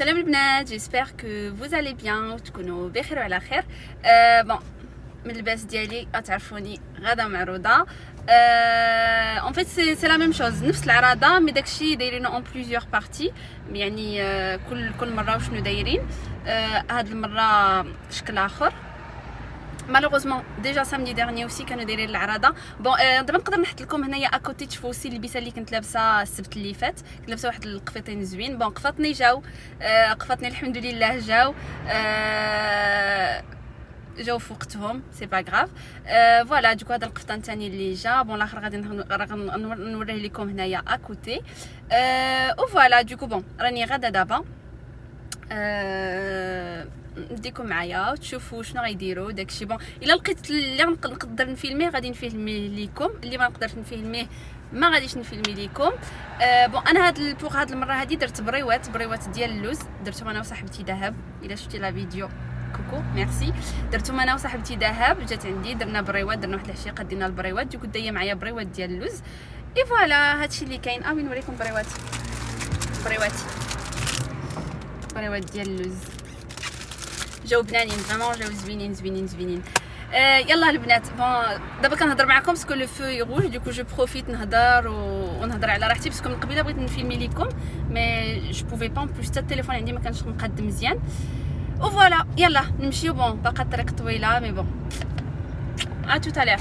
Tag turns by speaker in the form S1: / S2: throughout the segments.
S1: Salam البنات, j'espère que vous allez bien وتكونوا بخير وعلى خير. بون من اللباس ديالي تعرفوني غدا معروضه. en fait c'est la même chose, نفس العراضه مي داكشي دايرينو اون بليزيور بارتي, يعني كل مره وشنو دايرين. هاد المره شكل اخر. مالوغوزمون ديجا سامدي ديرني اوسي كانوا دايرين العراضه. بون دابا نقدر نحط لكم هنايا اكوتي تشوفوا اوسي اللبسه اللي كنت لابسه السبت اللي فات. كنت لابسه واحد القفيطين زوين. بون قفاطني جاو, قفاطني الحمد لله جاو في وقتهم, سي با غراف. فوالا دوكو هذا القفطان الثاني اللي جا. بون الاخر غادي نوريه لكم هنايا اكوتي. او فوالا دوكو بون راني غادا دابا نديكم معايا وتشوفوا شنو غيديروا داكشي. بون الا لقيت اللي نقدر نفيلميه غادي نفيلميه لكم, اللي ما نقدرش نفيلميه ما غاديش نفيلمي لكم. بون انا هاد المره هادي درت بريوات ديال اللوز. درتهم انا وصاحبتي دهب, الا شفتي لا فيديو كوكو ميرسي. درتهم انا وصاحبتي دهب, جات عندي درنا بريوات, درنا واحد العشيه قدينا البريوات. دوك دايه معايا بريوات ديال اللوز. اي فوالا هادشي اللي كاين. وين نوريكم بريوات ديال اللوز. جاو بنانين فريمون, جاو زوينين. يلا البنات, بون دابا كنهضر معكم باسكو لو فو يغوج. دوكو جو بروفيت نهضر ونهضر على راحتي, باسكو من قبيله بغيت نفيلمي لكم مي جو بوفي با, بلوس حتى التليفون عندي ما كانش مقاد مزيان. و فوالا يلا نمشيو. بون باقا الطريق طويله مي بون ا تو تالير.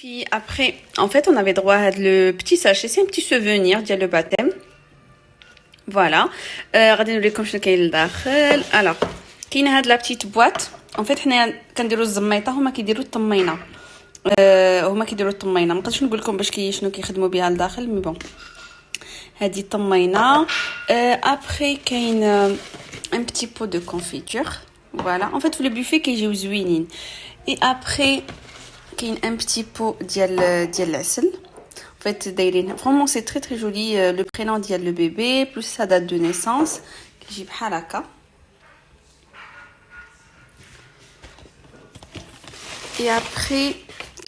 S1: Puis après, en fait, on avait droit à le petit sachet, c'est un petit souvenir ديال le baptême. Voilà. غادي نوريكم شنو كاين لداخل. alors كاينه هاد لا بتيت بواط. en fait حنايا كنديروا الزميطه, هما كيديروا الطمينه. ما نقدرش نقول لكم باش شنو كيخدموا بها لداخل مي بون. هذه الطمينه. après كاين un petit pot de confiture. voilà, en fait في le buffet كيجيو زوينين. et après كاين un petit pot ديال العسل. En fait دايرين vraiment c'est très très joli le prénom ديال le bébé plus sa date de naissance كيجي بحال هكا. Et après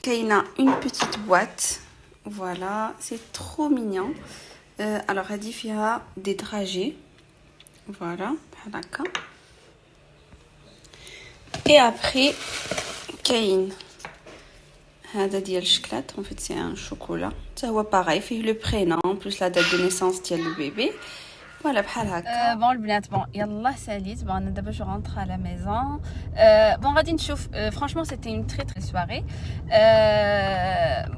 S1: كاينه une petite boîte. Voilà, c'est trop mignon. Alors هادي فيها des dragées. Voilà, بحال هكا. Et après كاين هذا ديال الشكلاط. En fait c'est un chocolat. Ça هو pareil فيه le prénom plus la date de naissance ديال le bébé. Voilà بحال هكا. بون البنات بون يلا ساليت بون انا دابا جو رونطر على ميزون. بون غادي نشوف فرانشمون سيتي اون تري تري سواري.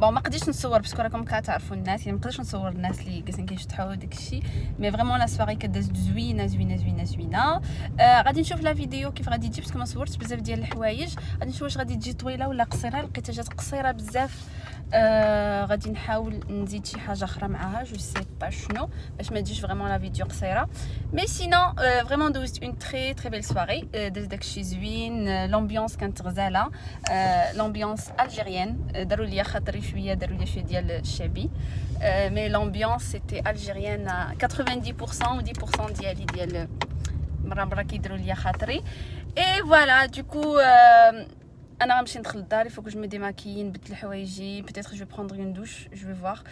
S1: بون ما قدرتش نصور باسكو راكم كتعرفوا الناس يعني ما نقدرش نصور الناس اللي جالسين كيشطحوا داكشي مي فريمون لا سواري كداز زوينه زوينه زوينه زوينه. غادي نشوف لا فيديو كيف غادي تجي باسكو ما صورتش بزاف ديال الحوايج. غادي نشوف واش غادي تجي طويله ولا قصيره. لقيتها جات قصيره بزاف. غادي نحاول نزيد شي حاجه اخرى معاها جو سي با شنو باش ما تجيش فريمون لا فيديو قصيره. مي سينون فريمون دوزت اون تري تري بيل سواري. داز داكشي زوين لامبيونس كانت غزاله. لامبيونس الجيريان داروا لي خاطري شويه داروا لي شويه ديال الشعبي. مي لامبيونس سيتي الجيريان 90% و 10% ديالي ديال مرة كيديروا لي خاطري. اي فوالا دوكو انا غنمشي ندخل للدار. il faut que je me démaquille نبدل حوايجي peut-être je vais prendre une douche je vais voir.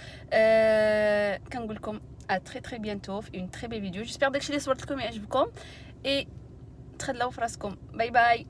S1: كنقول لكم à très très bientôt في une très belle vidéo. j'espère داكشي اللي صورت لكم يعجبكم et تخلوا في راسكم. باي باي.